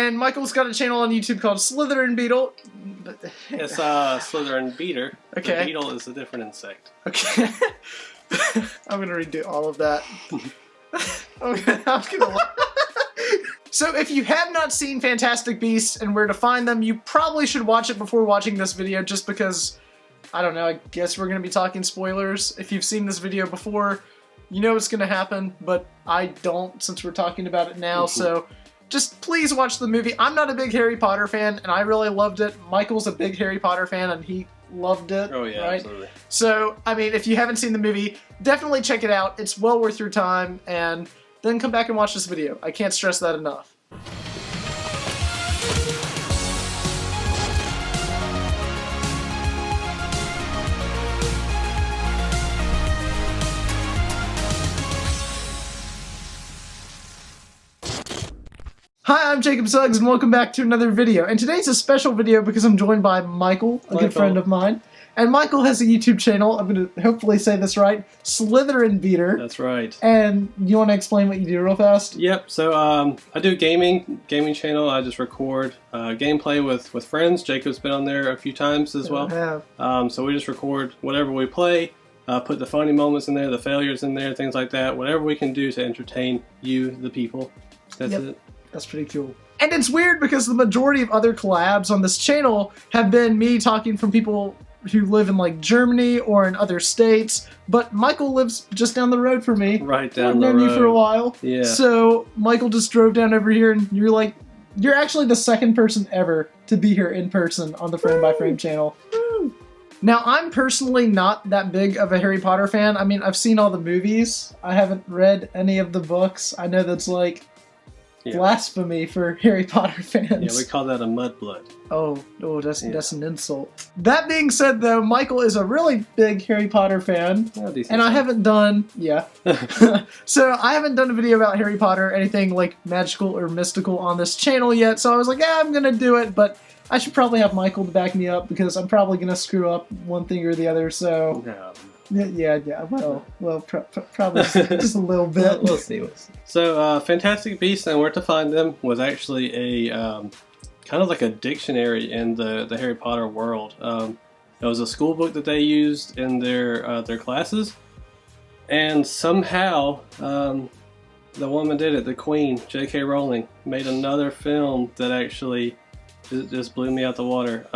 And Michael's got a channel on YouTube called SlytherinBeater. It's SlytherinBeater. Okay. The beetle is a different insect. Okay. I'm gonna redo all of that. I'm gonna So if you have not seen Fantastic Beasts and where to find them, you probably should watch it before watching this video, just because, I don't know, I guess we're gonna be talking spoilers. If you've seen this video before, you know what's gonna happen, but I don't, since we're talking about it now, so just please watch the movie. I'm not a big Harry Potter fan, and I really loved it. Michael's a big Harry Potter fan, and he loved it. Oh yeah, right? Absolutely. So, I mean, if you haven't seen the movie, definitely check it out. It's well worth your time, and then come back and watch this video. I can't stress that enough. Hi, I'm jacobtsuggs, and welcome back to another video. And today's a special video because I'm joined by Michael, a good friend of mine. And Michael has a YouTube channel, I'm going to hopefully say this right, SlytherinBeater. That's right. And you want to explain what you do real fast? Yep, so I do gaming channel. I just record gameplay with friends. Jacob's been on there a few times as well. I have. So we just record whatever we play, put the funny moments in there, the failures in there, things like that. Whatever we can do to entertain you, the people. That's it. That's pretty cool. And it's weird because the majority of other collabs on this channel have been me talking from people who live in like Germany or in other states, but Michael lives just down the road from me. Right down the road. I've known you for a while. Yeah. So Michael just drove down over here, and you're actually the second person ever to be here in person on the Frame by Frame channel. Now, I'm personally not that big of a Harry Potter fan. I mean, I've seen all the movies. I haven't read any of the books. I know that's like blasphemy for Harry Potter fans. Yeah, we call that a mudblood. Oh, that's an insult. That being said, though, Michael is a really big Harry Potter fan, and I haven't done, so I haven't done a video about Harry Potter, anything like magical or mystical on this channel yet, so I was like, yeah, I'm gonna do it, but I should probably have Michael to back me up, because I'm probably gonna screw up one thing or the other, so... No. Yeah, well, probably just a little bit. We'll see. So, Fantastic Beasts and Where to Find Them was actually a kind of like a dictionary in the Harry Potter world. It was a school book that they used in their classes, and somehow the woman did it. The Queen, J.K. Rowling, made another film that actually just blew me out the water.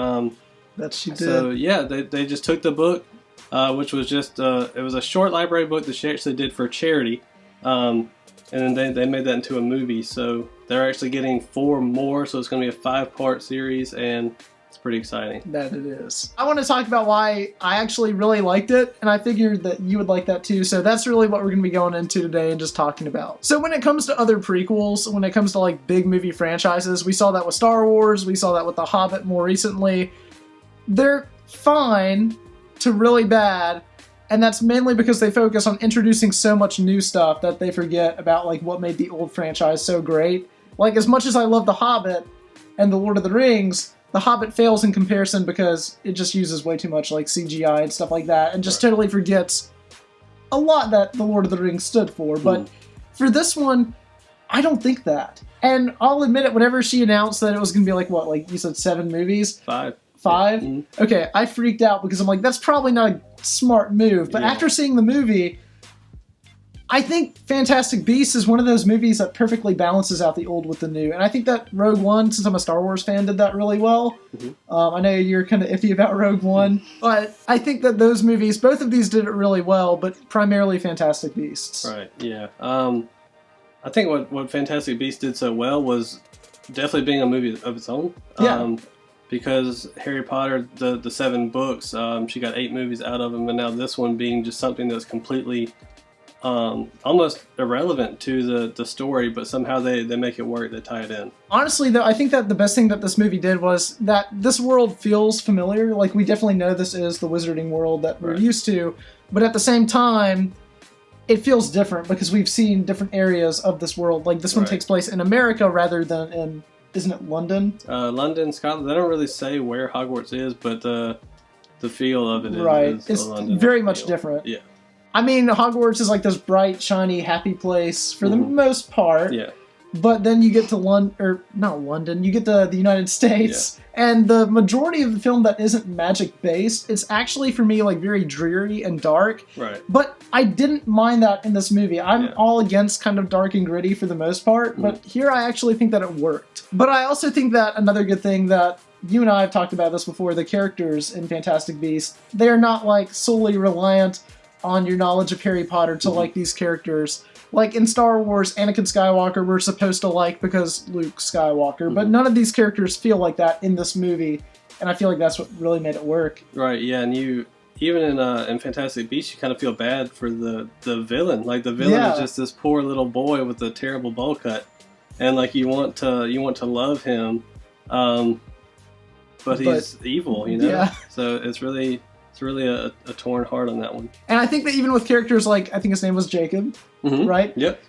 That she did. So yeah, they just took the book. Which was just, it was a short library book that she actually did for charity, and then they made that into a movie, so they're actually getting 4 more, so it's going to be a 5-part series, and it's pretty exciting. That it is. I want to talk about why I actually really liked it, and I figured that you would like that too, so that's really what we're going to be going into today and just talking about. So when it comes to other prequels, when it comes to like big movie franchises, we saw that with Star Wars, we saw that with The Hobbit more recently, they're fine to really bad, and that's mainly because they focus on introducing so much new stuff that they forget about like what made the old franchise so great. Like, as much as I love The Hobbit and The Lord of the Rings, The Hobbit fails in comparison because it just uses way too much like CGI and stuff like that, and just totally forgets a lot that The Lord of the Rings stood for. But for this one, I don't think that. And I'll admit it, whenever she announced that it was going to be like, what, like you said 7 movies? 5. 5? Yeah. Okay, I freaked out because I'm like, that's probably not a smart move. But after seeing the movie, I think Fantastic Beasts is one of those movies that perfectly balances out the old with the new. And I think that Rogue One, since I'm a Star Wars fan, did that really well. I know you're kind of iffy about Rogue One, but I think that those movies, both of these did it really well, but primarily Fantastic Beasts. Right, yeah. I think what Fantastic Beasts did so well was definitely being a movie of its own. Because Harry Potter, the 7 books, she got 8 movies out of them, and now this one being just something that's completely almost irrelevant to the story, but somehow they make it work, they tie it in. Honestly, though, I think that the best thing that this movie did was that this world feels familiar. Like, we definitely know this is the wizarding world that we're used to, but at the same time, it feels different because we've seen different areas of this world. Like, this one takes place in America rather than in... Isn't it London? London, Scotland. They don't really say where Hogwarts is, but the feel of it is it's London very much different. Yeah. I mean, Hogwarts is like this bright, shiny, happy place for the most part. Yeah. but then you get to not London, you get to the United States, and the majority of the film that isn't magic based, it's actually for me like very dreary and dark. Right. But I didn't mind that in this movie. I'm all against kind of dark and gritty for the most part, but here I actually think that it worked. But I also think that another good thing that you and I have talked about this before, the characters in Fantastic Beasts, they're not like solely reliant on your knowledge of Harry Potter to like these characters. Like in Star Wars, Anakin Skywalker we're supposed to like because Luke Skywalker, but none of these characters feel like that in this movie, and I feel like that's what really made it work. Right, yeah, and you, even in Fantastic Beasts, you kind of feel bad for the villain. Like the villain is just this poor little boy with a terrible bowl cut, and like you want to love him, but he's evil, you know? Yeah. So it's really a torn heart on that one. And I think that even with characters like, I think his name was Jacob, right? Yep.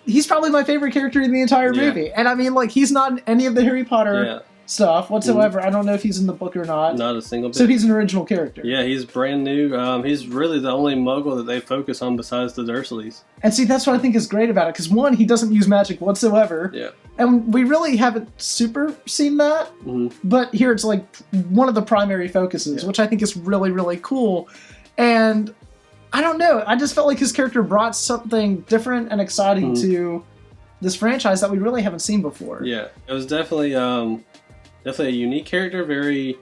He's probably my favorite character in the entire movie. And I mean, like, he's not in any of the Harry Potter stuff whatsoever. I don't know if he's in the book or not. Not a single bit. So he's an original character. Yeah, he's brand new. He's really the only Muggle that they focus on besides the Dursleys. And see, that's what I think is great about it, because one, he doesn't use magic whatsoever. Yeah. And we really haven't super seen that, but here it's like one of the primary focuses, which I think is really, really cool. And I don't know, I just felt like his character brought something different and exciting to this franchise that we really haven't seen before. Yeah, it was definitely a unique character, very,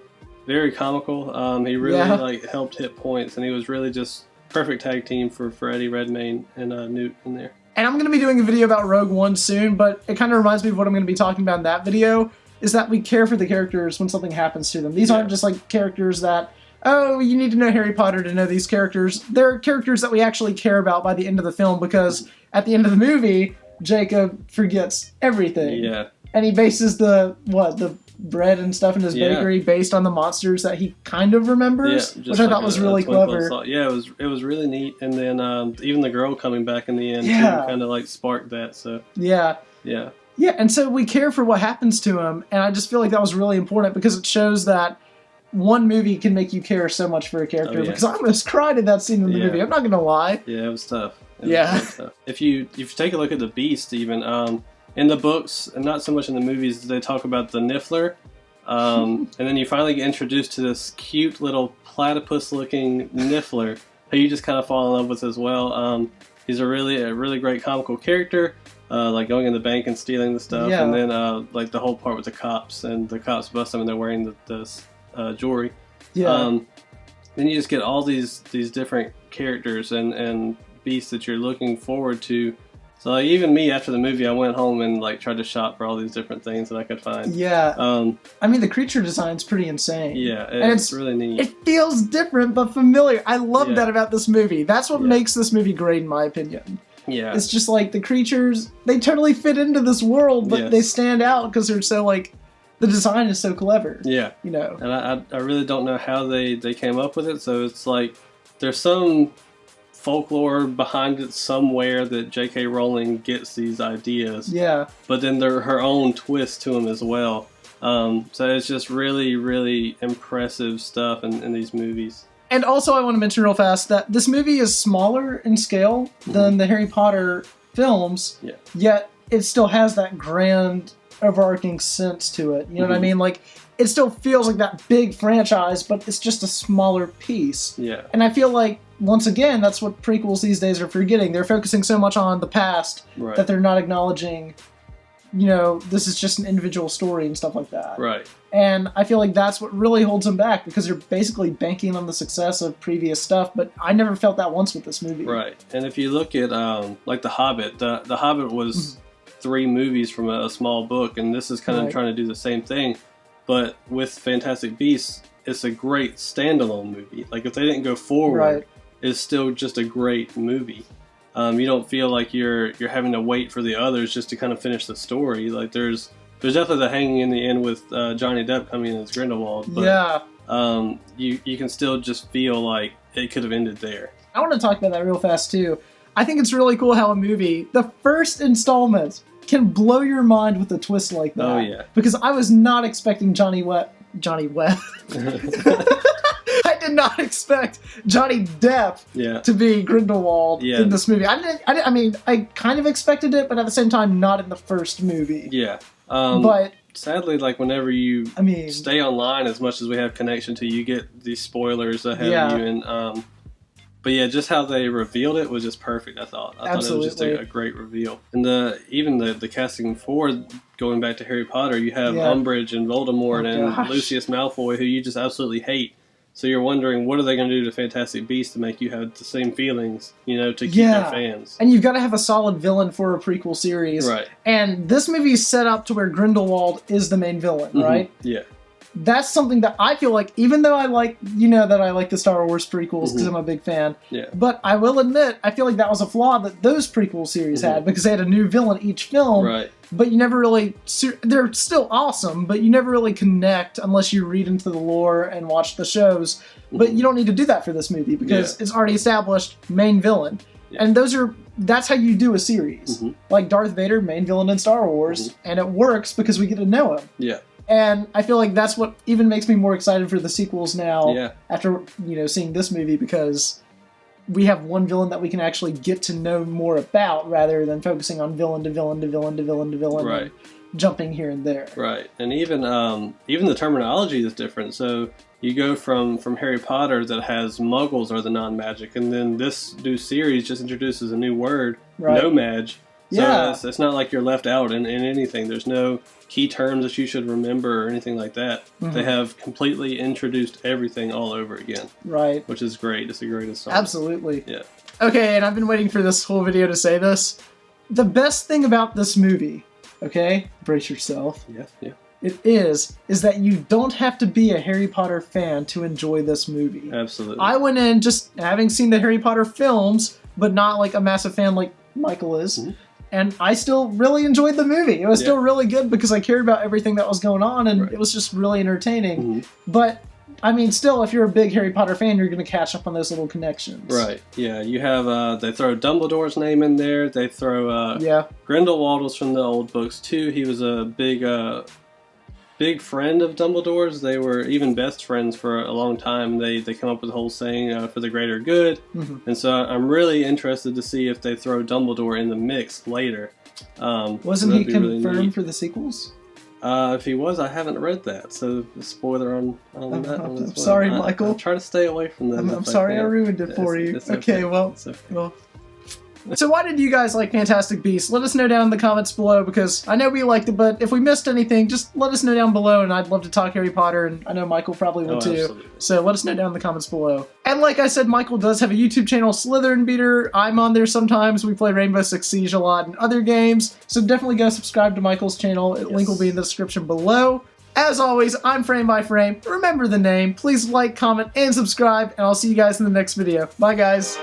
very comical. He really like helped hit points, and he was really just perfect tag team for Eddie Redmayne and Newt in there. And I'm going to be doing a video about Rogue One soon, but it kind of reminds me of what I'm going to be talking about in that video, is that we care for the characters when something happens to them. These aren't just like characters that, oh, you need to know Harry Potter to know these characters. They're characters that we actually care about by the end of the film, because at the end of the movie, Jacob forgets everything. Yeah. And he bases the bread and stuff in his bakery based on the monsters that he kind of remembers, which I thought was really clever. Yeah, it was really neat. And then even the girl coming back in the end too, kind of like sparked that. So yeah, and so we care for what happens to him, and I just feel like that was really important, because it shows that one movie can make you care so much for a character. Because I almost cried in that scene in the movie. I'm not gonna lie. Yeah, it was tough. It was tough. If you take a look at the Beast, even in the books, and not so much in the movies, they talk about the Niffler. And then you finally get introduced to this cute little platypus-looking Niffler, who you just kind of fall in love with as well. He's a really great comical character, like going in the bank and stealing the stuff, and then like the whole part with the cops, and the cops bust them and they're wearing the jewelry. Then you just get all these different characters and beasts that you're looking forward to. So like, even me, after the movie, I went home and like tried to shop for all these different things that I could find. Yeah. I mean, the creature design's pretty insane. Yeah, it's really neat. It feels different but familiar. I love that about this movie. That's what makes this movie great, in my opinion. Yeah. It's just like the creatures, they totally fit into this world, but they stand out because they're so like, the design is so clever. Yeah. You know. And I really don't know how they came up with it. So it's like, there's some folklore behind it somewhere that J.K. Rowling gets these ideas. Yeah. But then they're her own twist to them as well. So it's just really, really impressive stuff in these movies. And also I want to mention real fast that this movie is smaller in scale than the Harry Potter films, yet it still has that grand overarching sense to it. You know what I mean? Like, it still feels like that big franchise, but it's just a smaller piece. Yeah. And I feel like, once again, that's what prequels these days are forgetting. They're focusing so much on the past that they're not acknowledging, you know, this is just an individual story and stuff like that. Right. And I feel like that's what really holds them back, because they're basically banking on the success of previous stuff, but I never felt that once with this movie. Right. And if you look at, like The Hobbit, The Hobbit was 3 movies from a small book, and this is kind of trying to do the same thing. But with Fantastic Beasts, it's a great standalone movie. Like, if they didn't go forward, it's still just a great movie. You don't feel like you're having to wait for the others just to kind of finish the story. Like, there's definitely the hanging in the end with Johnny Depp coming in as Grindelwald. But, you can still just feel like it could have ended there. I want to talk about that real fast, too. I think it's really cool how a movie, the first installment, can blow your mind with a twist like that. Oh, yeah. Because I was not expecting Johnny Webb. I did did not expect Johnny Depp to be Grindelwald in this movie. I mean, I kind of expected it, but at the same time, not in the first movie. Yeah. But sadly, like whenever you stay online as much as we have connection to, you get these spoilers ahead of you. And but yeah, just how they revealed it was just perfect. I thought it was just a great reveal. And even the casting for going back to Harry Potter, you have Umbridge and Voldemort and Lucius Malfoy, who you just absolutely hate. So you're wondering, what are they going to do to Fantastic Beasts to make you have the same feelings, to keep their fans? And you've got to have a solid villain for a prequel series. Right. And this movie is set up to where Grindelwald is the main villain, right? Yeah. That's something that I feel like, even though I like, that I like the Star Wars prequels because I'm a big fan. Yeah. But I will admit, I feel like that was a flaw that those prequel series had, because they had a new villain each film. Right. But you never really, they're still awesome, but you never really connect unless you read into the lore and watch the shows. But you don't need to do that for this movie because it's already established main villain. Yeah. And that's how you do a series. Like Darth Vader, main villain in Star Wars, and it works because we get to know him. Yeah. And I feel like that's what even makes me more excited for the sequels now after, seeing this movie, because we have one villain that we can actually get to know more about rather than focusing on villain to villain to villain to villain to villain and jumping here and there. Right. And even the terminology is different. So you go from Harry Potter that has muggles or the non-magic, and then this new series just introduces a new word, no-mag. So it's not like you're left out in anything. There's no key terms that you should remember or anything like that. They have completely introduced everything all over again. Right. Which is great. It's the greatest song. Absolutely. Yeah. Okay, and I've been waiting for this whole video to say this. The best thing about this movie, okay, brace yourself. Yeah. It is that you don't have to be a Harry Potter fan to enjoy this movie. Absolutely. I went in just having seen the Harry Potter films, but not like a massive fan like Michael is. And I still really enjoyed the movie. It was still really good because I cared about everything that was going on, and it was just really entertaining. But, I mean, still, if you're a big Harry Potter fan, you're going to catch up on those little connections. Right. Yeah, you have, they throw Dumbledore's name in there. They throw, Grindelwald was from the old books, too. He was a big friend of Dumbledore's. They were even best friends for a long time. They come up with the whole saying, for the greater good. And so I'm really interested to see if they throw Dumbledore in the mix later. Wasn't he confirmed really for the sequels? If he was, I haven't read that. So spoiler on that one as well. I'm sorry, Michael. I try to stay away from that. I'm sorry I ruined it for you. It's okay, well. So why did you guys like Fantastic Beasts? Let us know down in the comments below, because I know we liked it, but if we missed anything, just let us know down below, and I'd love to talk Harry Potter, and I know Michael probably would too. Absolutely. So let us know down in the comments below. And like I said, Michael does have a YouTube channel, SlytherinBeater. I'm on there sometimes. We play Rainbow Six Siege a lot and other games, so definitely go subscribe to Michael's channel. Link will be in the description below. As always, I'm Frame by Frame. Remember the name. Please like, comment, and subscribe, and I'll see you guys in the next video. Bye, guys.